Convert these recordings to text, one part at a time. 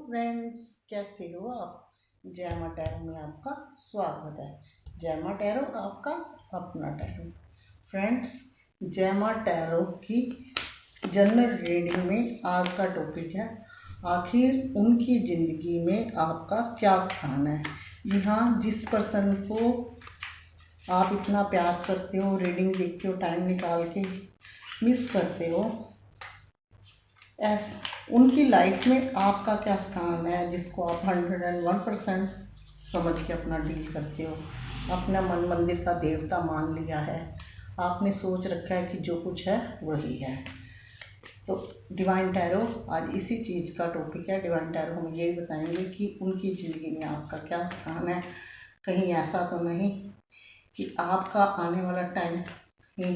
Friends, कैसे हो आप। जय मां टैरो में आपका स्वागत है। जय मां टैरो आपका अपना टैरो। फ्रेंड्स, जय मां टैरो की जनरल रीडिंग में आज का टॉपिक है, आखिर उनकी ज़िंदगी में आपका क्या स्थान है। जी हाँ, जिस पर्सन को आप इतना प्यार करते हो, रीडिंग देखते हो, टाइम निकाल के मिस करते हो, उनकी लाइफ में आपका क्या स्थान है, जिसको आप 101% समझ के अपना डील करते हो। अपना मन मंदिर का देवता मान लिया है, आपने सोच रखा है कि जो कुछ है वही है। तो डिवाइन टैरो आज इसी चीज़ का टॉपिक है। डिवाइन टैरो हमें यही बताएंगे कि उनकी ज़िंदगी में आपका क्या स्थान है। कहीं ऐसा तो नहीं कि आपका आने वाला टाइम ही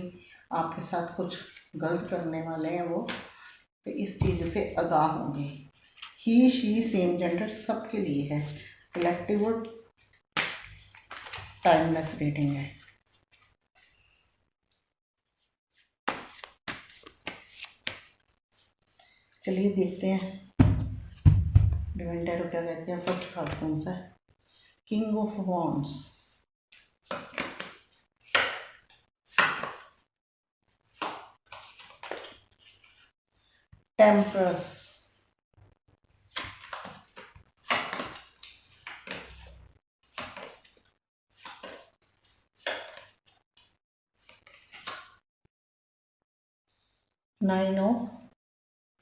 आपके साथ कुछ गलत करने वाले हैं वो, तो इस चीज़ से आगाह होंगे। ही शी सेम जेंडर सबके लिए है। कलेक्टिव और टाइमलेस रीडिंग है। चलिए देखते हैं डिवाइन टैरो क्या कहते हैं। फर्स्ट कार्ड कौन सा है? King of wands, temperance, nine of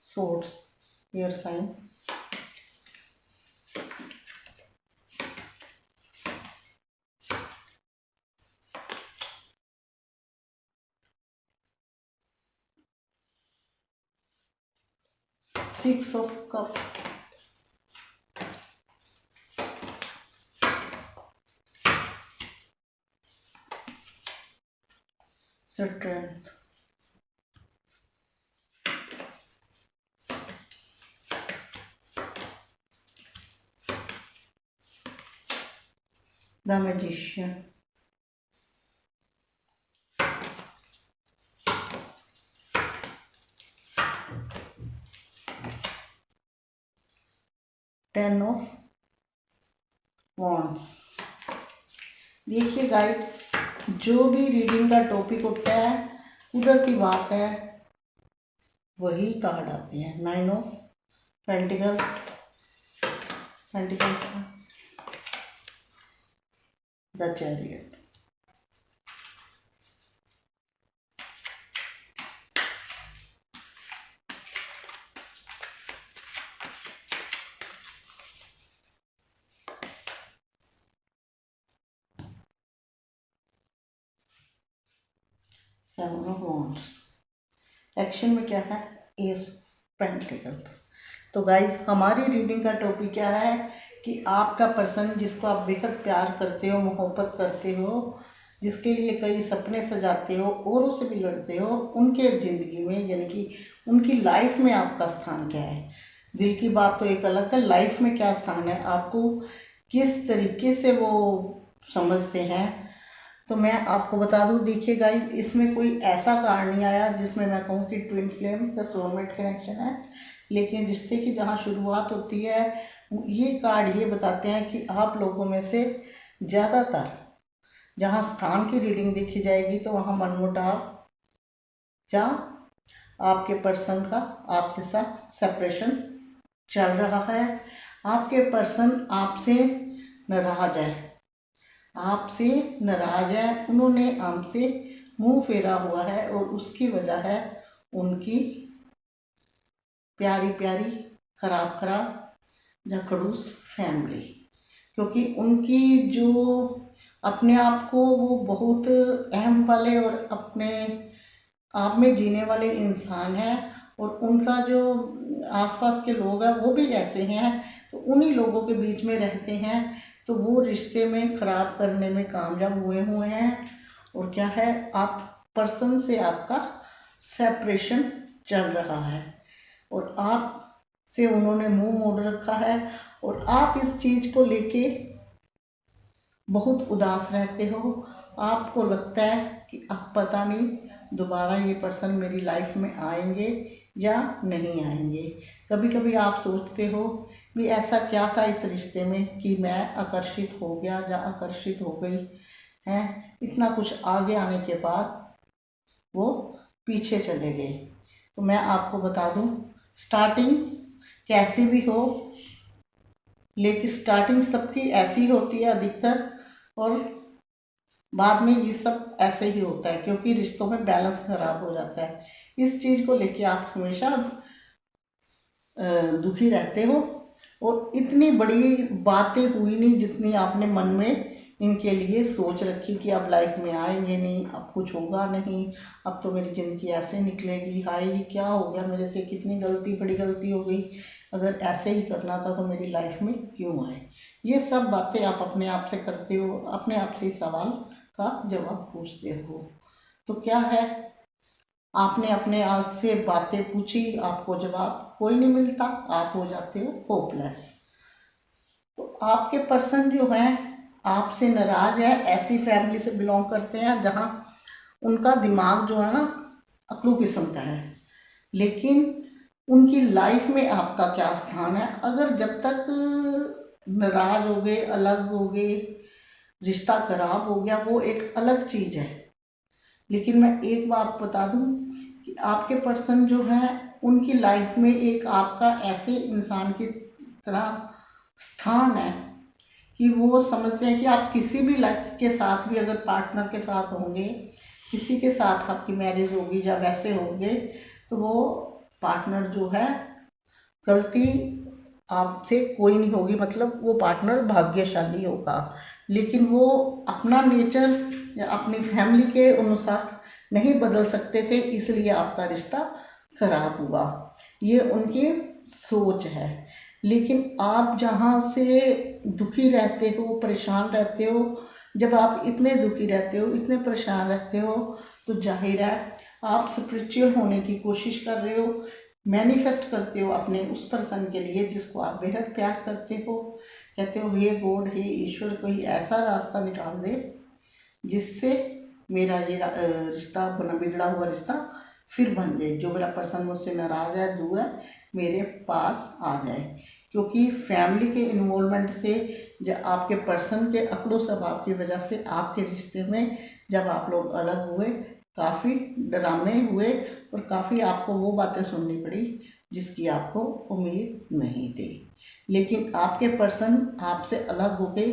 swords, air sign, six of cups, strength, the magician, ten of wands. देखिए गाइड्स, जो भी रीडिंग का टॉपिक होता है उधर की बात है वही कार्ड आते हैं। Nine of pentacles, the chariot. Seven of wands. Action में क्या है? S pentacles. तो गाइज, हमारी रीडिंग का टॉपिक क्या है कि आपका पर्सन जिसको आप बेहद प्यार करते हो, मोहब्बत करते हो, जिसके लिए कई सपने सजाते हो, औरों से भी लड़ते हो, उनके ज़िंदगी में यानी कि उनकी लाइफ में आपका स्थान क्या है। दिल की बात तो एक अलग है, लाइफ में क्या स्थान है, आपको किस तरीके से वो समझते हैं। तो मैं आपको बता दूं, देखिए गाइस, इसमें कोई ऐसा कार्ड नहीं आया जिसमें मैं कहूँ कि ट्विन फ्लेम या सोलमेट कनेक्शन है, लेकिन रिश्ते की जहाँ शुरुआत होती है ये कार्ड ये बताते हैं कि आप लोगों में से ज़्यादातर जहाँ स्थान की रीडिंग देखी जाएगी तो वहाँ मनमुटाव या आपके पर्सन का आपके साथ सेपरेशन चल रहा है। आपके पर्सन आपसे नाराज है, आपसे नाराज है, उन्होंने आपसे मुंह फेरा हुआ है और उसकी वजह है उनकी प्यारी प्यारी खराब खराब या खड़ूस फैमिली। क्योंकि उनकी जो अपने आप को वो बहुत अहम वाले और अपने आप में जीने वाले इंसान हैं, और उनका जो आसपास के लोग हैं वो भी ऐसे हैं, तो उन्हीं लोगों के बीच में रहते हैं, तो वो रिश्ते में ख़राब करने में कामयाब हुए हैं। और क्या है, आप पर्सन से आपका सेपरेशन चल रहा है और आप से उन्होंने मुंह मोड़ रखा है, और आप इस चीज़ को लेके बहुत उदास रहते हो। आपको लगता है कि अब पता नहीं दोबारा ये पर्सन मेरी लाइफ में आएंगे या नहीं आएंगे। कभी कभी आप सोचते हो भी ऐसा क्या था इस रिश्ते में कि मैं आकर्षित हो गया या आकर्षित हो गई है। इतना कुछ आगे आने के बाद वो पीछे चले गए। तो मैं आपको बता दूं, स्टार्टिंग कैसी भी हो, लेकिन स्टार्टिंग सबकी ऐसी होती है अधिकतर, और बाद में ये सब ऐसे ही होता है, क्योंकि रिश्तों में बैलेंस खराब हो जाता है। इस चीज़ को लेके आप हमेशा दुखी रहते हो, और इतनी बड़ी बातें हुई नहीं जितनी आपने मन में इनके लिए सोच रखी कि अब लाइफ में आएंगे नहीं, अब कुछ होगा नहीं, अब तो मेरी ज़िंदगी ऐसे निकलेगी, हाय ये क्या हो गया मेरे से, कितनी बड़ी गलती हो गई, अगर ऐसे ही करना था तो मेरी लाइफ में क्यों आए। ये सब बातें आप अपने आप से करते हो, अपने आप से ही सवाल का जवाब पूछते हो। तो क्या है, आपने अपने आप से बातें पूछी, आपको जवाब कोई नहीं मिलता, आप हो जाते हो होपलेस। तो आपके पर्सन जो है आपसे नाराज है, ऐसी फैमिली से बिलोंग करते हैं जहाँ उनका दिमाग जो है ना अकड़ू किस्म का है, लेकिन उनकी लाइफ में आपका क्या स्थान है। अगर जब तक नाराज हो गए, अलग हो गए, रिश्ता खराब हो गया, वो एक अलग चीज़ है। लेकिन मैं एक बात बता दूं कि आपके पर्सन जो है उनकी लाइफ में एक आपका ऐसे इंसान की तरह स्थान है कि वो समझते हैं कि आप किसी भी लाइफ के साथ भी, अगर पार्टनर के साथ होंगे, किसी के साथ आपकी मैरिज होगी या वैसे होंगे, तो वो पार्टनर जो है गलती आपसे कोई नहीं होगी, मतलब वो पार्टनर भाग्यशाली होगा। लेकिन वो अपना नेचर या अपनी फैमिली के अनुसार नहीं बदल सकते थे, इसलिए आपका रिश्ता खराब हुआ। ये उनकी सोच है। लेकिन आप जहाँ से दुखी रहते हो, परेशान रहते हो, जब आप इतने दुखी रहते हो, इतने परेशान रहते हो, तो जाहिर है आप स्पिरिचुअल होने की कोशिश कर रहे हो, मैनिफेस्ट करते हो अपने उस पर्सन के लिए जिसको आप बेहद प्यार करते हो। कहते हो हे गॉड, हे ईश्वर, कोई ऐसा रास्ता निकाल दे जिससे मेरा ये रिश्ता बिगड़ा हुआ रिश्ता फिर बन जाए, जो मेरा पर्सन मुझसे नाराज़ है, दूर है, मेरे पास आ जाए। क्योंकि फैमिली के इन्वॉल्वमेंट से, जब आपके पर्सन के अकड़ो स्वभाव की वजह से आपके रिश्ते में जब आप लोग अलग हुए, काफ़ी ड्रामे हुए और काफ़ी आपको वो बातें सुननी पड़ी जिसकी आपको उम्मीद नहीं थी। लेकिन आपके पर्सन आपसे अलग होके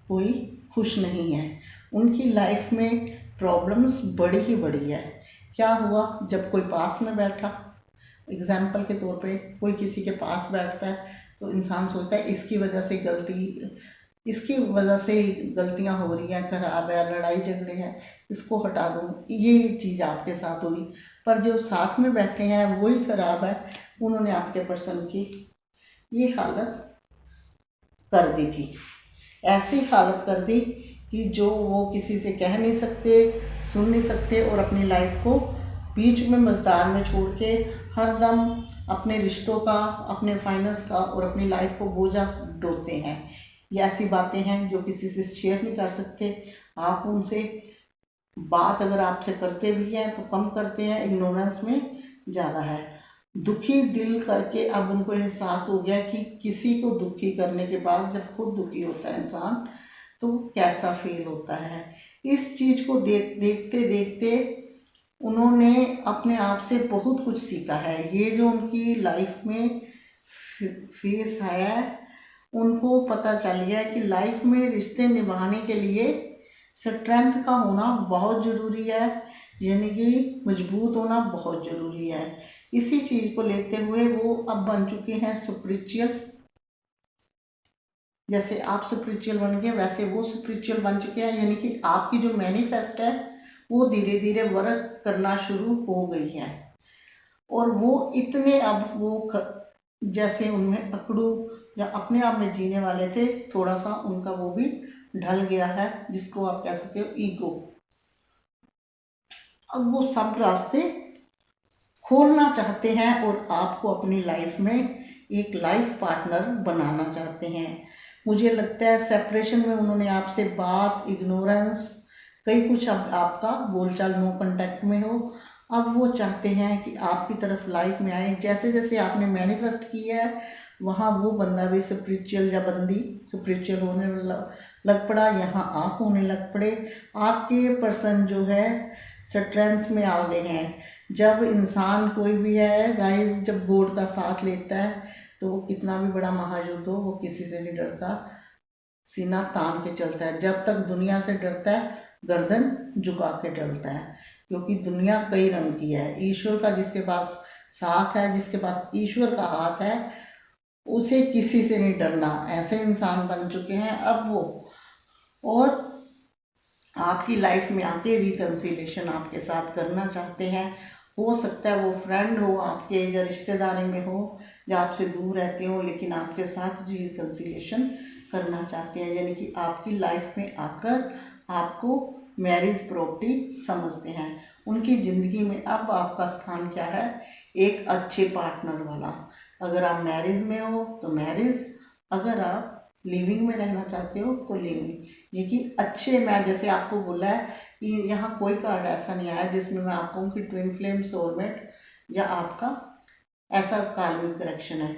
कोई खुश नहीं है, उनकी लाइफ में प्रॉब्लम्स बड़ी ही बड़ी है। क्या हुआ, जब कोई पास में बैठा, एग्जाम्पल के तौर पे कोई किसी के पास बैठता है तो इंसान सोचता है इसकी वजह से इसकी वजह से गलतियां हो रही हैं, खराब है, लड़ाई झगड़े हैं, इसको हटा दूँ, ये चीज़ आपके साथ हुई। पर जो साथ में बैठे हैं वही खराब है, उन्होंने आपके पर्सन की ये हालत कर दी थी, ऐसी हालत कर दी कि जो वो किसी से कह नहीं सकते, सुन नहीं सकते, और अपनी लाइफ को बीच में मझधार में छोड़ के हर दम अपने रिश्तों का, अपने फाइनेंस का और अपनी लाइफ को बोझा ढोते हैं। ये ऐसी बातें हैं जो किसी से शेयर नहीं कर सकते। आप उनसे बात अगर आपसे करते भी हैं तो कम करते हैं, इग्नोरेंस में ज़्यादा है। दुखी दिल करके अब उनको एहसास हो गया कि किसी को दुखी करने के बाद जब खुद दुखी होता है इंसान तो कैसा फील होता है। इस चीज़ को देखते देखते उन्होंने अपने आप से बहुत कुछ सीखा है। ये जो उनकी लाइफ में फेस आया है, उनको पता चल गया कि लाइफ में रिश्ते निभाने के लिए स्ट्रेंथ का होना बहुत ज़रूरी है, यानी कि मजबूत होना बहुत ज़रूरी है। इसी चीज़ को लेते हुए वो अब बन चुके हैं स्पिरिचुअल। जैसे आप स्पिरिचुअल बन गए वैसे वो स्पिरिचुअल बन चुके हैं, यानी कि आपकी जो मैनिफेस्ट है वो धीरे धीरे वर्क करना शुरू हो गई है। और वो इतने अब जैसे उनमें अकड़ू या अपने आप में जीने वाले थे, थोड़ा सा उनका वो भी ढल गया है, जिसको आप कह सकते हो ईगो। अब वो सब रास्ते खोलना चाहते हैं और आपको अपनी लाइफ में एक लाइफ पार्टनर बनाना चाहते हैं। मुझे लगता है सेपरेशन में उन्होंने आपसे बात, इग्नोरेंस, कई कुछ अब आपका बोलचाल, नो कांटेक्ट में हो। अब वो चाहते हैं कि आपकी तरफ लाइफ में आए, जैसे जैसे आपने मैनिफेस्ट किया है वहाँ वो बंदा भी स्पिरिचुअल या बंदी स्पिरिचुअल होने लग पड़ा, यहाँ आप होने लग पड़े। आपके पर्सन जो है स्ट्रेंथ में आ गए हैं। जब इंसान कोई भी है गाइस, जब गॉड का साथ लेता है तो वो कितना भी बड़ा महायुद्ध हो, वो किसी से नहीं डरता, सीना तान के चलता है। जब तक दुनिया से डरता है गर्दन झुका के चलता है, क्योंकि दुनिया कई रंग की है। ईश्वर का जिसके पास साथ है, जिसके पास ईश्वर का हाथ है, उसे किसी से नहीं डरना। ऐसे इंसान बन चुके हैं अब वो। और आपकी लाइफ में आके रिकन्सिलेशन आपके साथ करना चाहते हैं। हो सकता है वो फ्रेंड हो आपके, या रिश्तेदारी में हो, या आपसे दूर रहते हो, लेकिन आपके साथ रिकन्सिलेशन करना चाहते हैं, यानी कि आपकी लाइफ में आकर आपको मैरिज प्रॉपर्टी समझते हैं। उनकी ज़िंदगी में अब आपका स्थान क्या है? एक अच्छे पार्टनर वाला। अगर आप मैरिज में हो तो मैरिज, अगर आप लिविंग में रहना चाहते हो तो लिविंग। ये कि अच्छे, मैं जैसे आपको बोला है कि यहाँ कोई कार्ड ऐसा नहीं आया जिसमें मैं आपको कहूँ कि ट्विन फ्लेम, सोलमेट या आपका ऐसा कार्मिक करेक्शन है।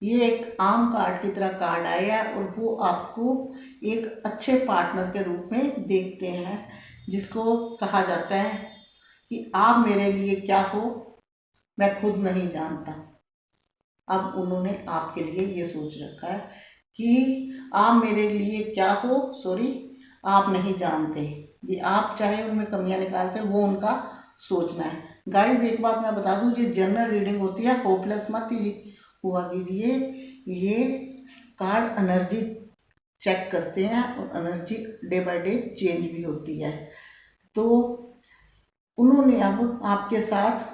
ये एक आम कार्ड की तरह कार्ड आया है, और वो आपको एक अच्छे पार्टनर के रूप में देखते हैं, जिसको कहा जाता है कि आप मेरे लिए क्या हो मैं खुद नहीं जानता। अब उन्होंने आपके लिए ये सोच रखा है कि आप मेरे लिए क्या हो, सॉरी, आप नहीं जानते। ये आप चाहे उनमें कमियां निकालते, वो उनका सोचना है। गाइस एक बात मैं बता दूं, ये जनरल रीडिंग होती है, होपलेस मत हुआ कीजिए। ये कार्ड एनर्जी चेक करते हैं, और energy day by day change भी होती है। तो उन्होंने अब आपके साथ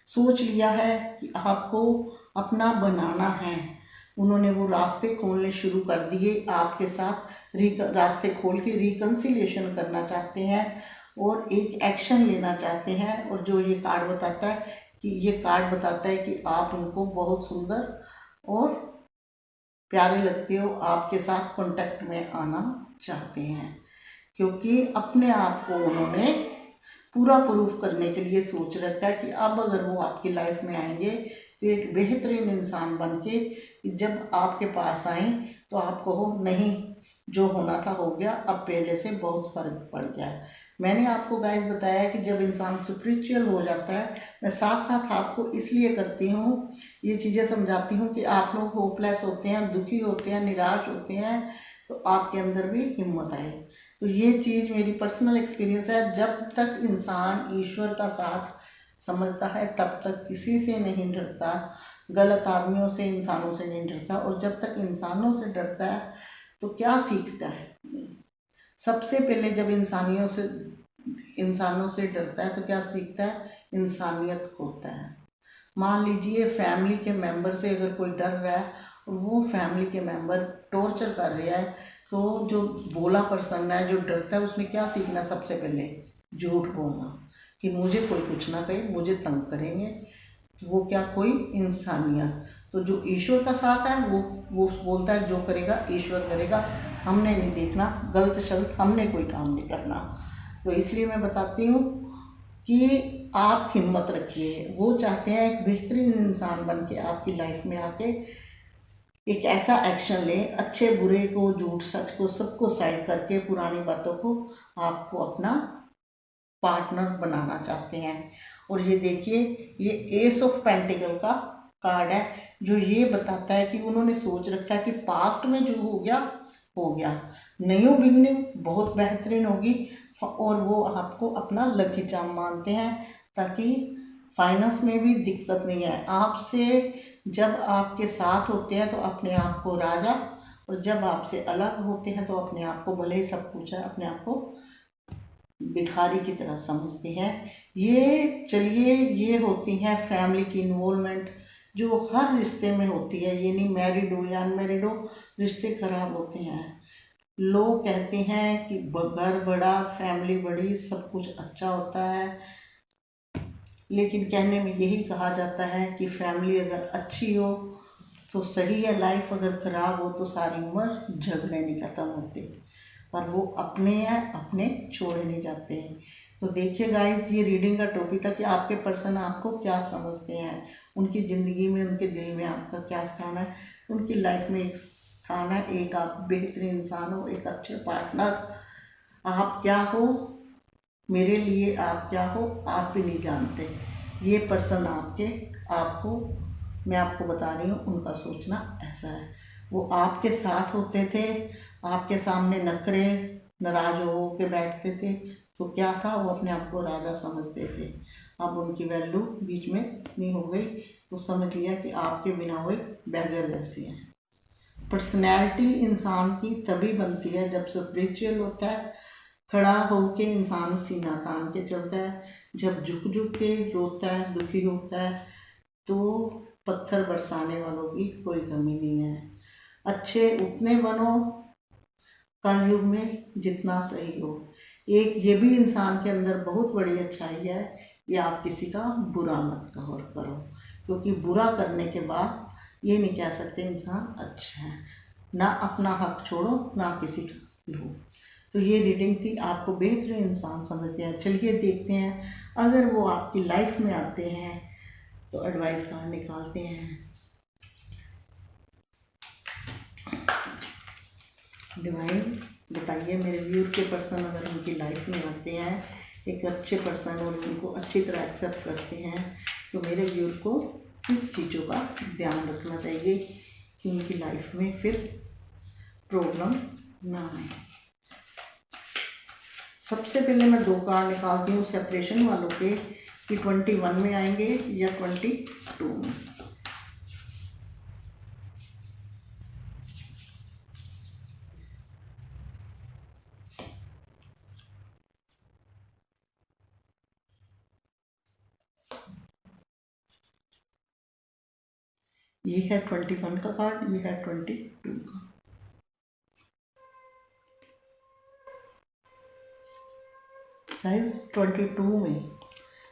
सोच लिया है कि आपको अपना बनाना है। उन्होंने वो रास्ते खोलने शुरू कर दिए आपके साथ, रास्ते खोल के रिकन्सिलेशन करना चाहते हैं और एक एक्शन लेना चाहते हैं। और जो ये कार्ड बताता है कि ये कार्ड बताता है कि आप उनको बहुत सुंदर और प्यारे लगते हो, आपके साथ कांटेक्ट में आना चाहते हैं, क्योंकि अपने आप को उन्होंने पूरा प्रूफ करने के लिए सोच रखा है कि अब अगर वो आपकी लाइफ में आएंगे तो एक बेहतरीन इंसान बन के जब आपके पास आए तो आप कहो नहीं, जो होना था हो गया, अब पहले से बहुत फ़र्क पड़ गया है। मैंने आपको गाइस बताया कि जब इंसान स्पिरिचुअल हो जाता है, मैं साथ साथ आपको इसलिए करती हूँ, ये चीज़ें समझाती हूँ कि आप लोग होपलेस होते हैं, दुखी होते हैं, निराश होते हैं, तो आपके अंदर भी हिम्मत आए। तो ये चीज़ मेरी पर्सनल एक्सपीरियंस है। जब तक इंसान ईश्वर का साथ समझता है तब तक किसी से नहीं डरता, गलत आदमियों से, इंसानों से नहीं डरता। और जब तक इंसानों से डरता है तो क्या सीखता है? सबसे पहले जब इंसानों से डरता है तो क्या सीखता है? इंसानियत खोता है। मान लीजिए फैमिली के मेंबर से अगर कोई डर रहा है और वो फैमिली के मेंबर टॉर्चर कर रहा है, तो जो भोला पर्सन है, जो डरता है, उसने क्या सीखना? सबसे पहले झूठ बोलना, कि मुझे कोई कुछ ना कहे, मुझे तंग करेंगे। तो वो क्या? कोई इंसानियत। तो जो ईश्वर का साथ है वो बोलता है जो करेगा ईश्वर करेगा, हमने नहीं देखना, गलत शलत हमने कोई काम नहीं करना। तो इसलिए मैं बताती हूँ कि आप हिम्मत रखिए। वो चाहते हैं एक बेहतरीन इंसान बन के आपकी लाइफ में आके एक ऐसा एक्शन लें, अच्छे बुरे को, झूठ सच को, सबको साइड करके, पुरानी बातों को आपको अपना पार्टनर बनाना चाहते हैं। और ये देखिए, ये एस ऑफ पेंटिकल का कार्ड है, जो ये बताता है कि उन्होंने सोच रखा है कि पास्ट में जो हो गया हो गया, न्यू बिगनिंग बहुत बेहतरीन होगी। और वो आपको अपना लकी चार्म मानते हैं, ताकि फाइनेंस में भी दिक्कत नहीं है। आपसे जब आपके साथ होते हैं तो अपने आप को राजा, और जब आपसे अलग होते हैं तो अपने आप को, भले ही सब कुछ है, अपने आप को भिखारी की तरह समझते हैं। ये चलिए, ये होती हैं फैमिली की इन्वॉल्वमेंट जो हर रिश्ते में होती है। ये नहीं मैरिड हो या अनमैरिड हो, रिश्ते खराब होते हैं। लोग कहते हैं कि घर बड़ा, फैमिली बड़ी, सब कुछ अच्छा होता है, लेकिन कहने में यही कहा जाता है कि फैमिली अगर अच्छी हो तो सही है लाइफ, अगर ख़राब हो तो सारी उम्र झगड़े नहीं ख़त्म होते। पर वो अपने हैं, अपने छोड़े नहीं जाते हैं। तो देखिए गाइस, ये रीडिंग का टॉपिक था कि आपके पर्सन आपको क्या समझते हैं, उनकी ज़िंदगी में, उनके दिल में आपका क्या स्थान है। उनकी लाइफ में एक स्थान है। एक आप बेहतरीन इंसान हो, एक अच्छे पार्टनर। आप क्या हो मेरे लिए, आप क्या हो आप भी नहीं जानते। ये पर्सन आपको मैं आपको बता रही हूँ, उनका सोचना ऐसा है। वो आपके साथ होते थे, आपके सामने नखरे नाराज हो के बैठते थे, तो क्या था, वो अपने आप को राजा समझते थे। अब उनकी वैल्यू बीच में इतनी हो गई तो समझ लिया कि आपके बिना वो एक बैगर जैसी है। पर्सनैलिटी इंसान की तभी बनती है जब स्पिरिचुअल होता है, खड़ा होके इंसान सीना तान के चलता है। जब झुक झुक के रोता है, दुखी होता है, तो पत्थर बरसाने वालों की कोई कमी नहीं है। अच्छे उतने बनो कलयुग में जितना सही हो। एक ये भी इंसान के अंदर बहुत बड़ी अच्छाई है कि आप किसी का बुरा मत करो, क्योंकि बुरा करने के बाद ये नहीं कह सकते इंसान अच्छा है। ना अपना हक छोड़ो, ना किसी का लो। तो ये रीडिंग थी, आपको बेहतरीन इंसान समझते हैं। चलिए देखते हैं, अगर वो आपकी लाइफ में आते हैं तो एडवाइस कार्ड निकालते हैं। डिवाइन बताइए, मेरे व्यूअर के पर्सन अगर उनकी लाइफ में आते हैं, एक अच्छे पर्सन और उनको अच्छी तरह एक्सेप्ट करते हैं, तो मेरे व्यूअर को किस चीज़ों का ध्यान रखना चाहिए कि उनकी लाइफ में फिर प्रॉब्लम ना आए। सबसे पहले मैं 2 कार्ड निकालती हूँ सेपरेशन वालों के, कि 21 में आएंगे या 22 में। ये है 21 का कार्ड, ये है 22 का। गाइस 22 में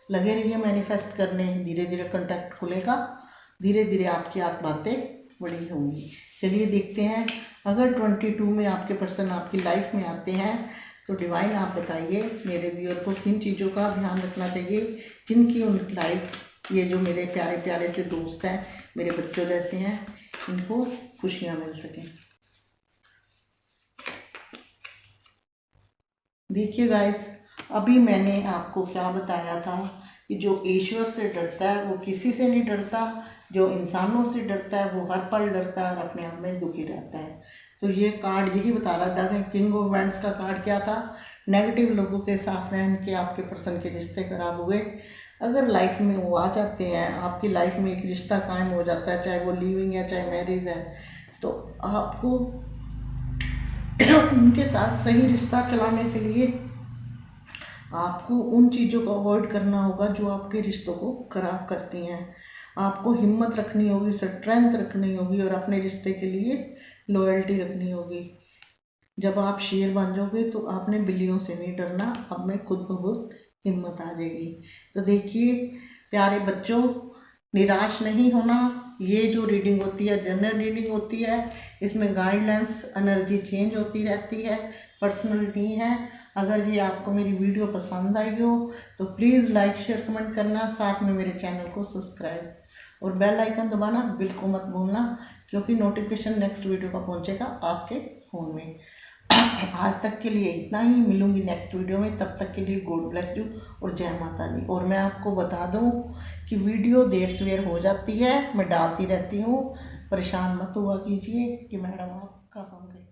लगे रहिए मैनिफेस्ट करने, धीरे धीरे कांटेक्ट खुलेगा, धीरे धीरे आपकी बातें बड़ी होंगी। चलिए देखते हैं, अगर 22 में आपके पर्सन आपकी लाइफ में आते हैं तो डिवाइन आप बताइए मेरे व्यूअर को किन चीज़ों का ध्यान रखना चाहिए, जिनकी उनकी लाइफ, ये जो मेरे प्यारे प्यारे से दोस्त हैं, मेरे बच्चों जैसे हैं, इनको खुशियाँ मिल सकें। देखिए गाइस, अभी मैंने आपको क्या बताया था कि जो ईश्वर से डरता है वो किसी से नहीं डरता, जो इंसानों से डरता है वो हर पल डरता है और अपने आप में दुखी रहता है। तो ये कार्ड यही बता रहा था कि किंग ऑफ वैंड्स का कार्ड क्या था, नेगेटिव लोगों के साथ रहने के आपके पर्सन के रिश्ते खराब हुए। अगर लाइफ में वो आ जाते हैं, आपकी लाइफ में एक रिश्ता कायम हो जाता है, चाहे वो लिविंग है चाहे मैरिज है, तो आपको उनके साथ सही रिश्ता चलाने के लिए आपको उन चीज़ों को अवॉइड करना होगा जो आपके रिश्तों को खराब करती हैं। आपको हिम्मत रखनी होगी, स्ट्रेंथ रखनी होगी और अपने रिश्ते के लिए लॉयल्टी रखनी होगी। जब आप शेर बन जाओगे तो आपने बिल्लियों से नहीं डरना, अब में खुद ब खुद हिम्मत आ जाएगी। तो देखिए प्यारे बच्चों, निराश नहीं होना। ये जो रीडिंग होती है जनरल रीडिंग होती है, इसमें गाइडलाइंस एनर्जी चेंज होती रहती है, पर्सनलिटी है। अगर ये आपको मेरी वीडियो पसंद आई हो तो प्लीज़ लाइक शेयर कमेंट करना, साथ में मेरे चैनल को सब्सक्राइब और बेल आइकन दबाना बिल्कुल मत भूलना, क्योंकि नोटिफिकेशन नेक्स्ट वीडियो का पहुंचेगा आपके फ़ोन में। आज तक के लिए इतना ही, मिलूंगी नेक्स्ट वीडियो में, तब तक के लिए गॉड ब्लेस यू और जय माता दी। और मैं आपको बता दूं कि वीडियो देर सवेर हो जाती है, मैं डालती रहती हूँ, परेशान मत हुआ कीजिए कि मैडम आप काम करें।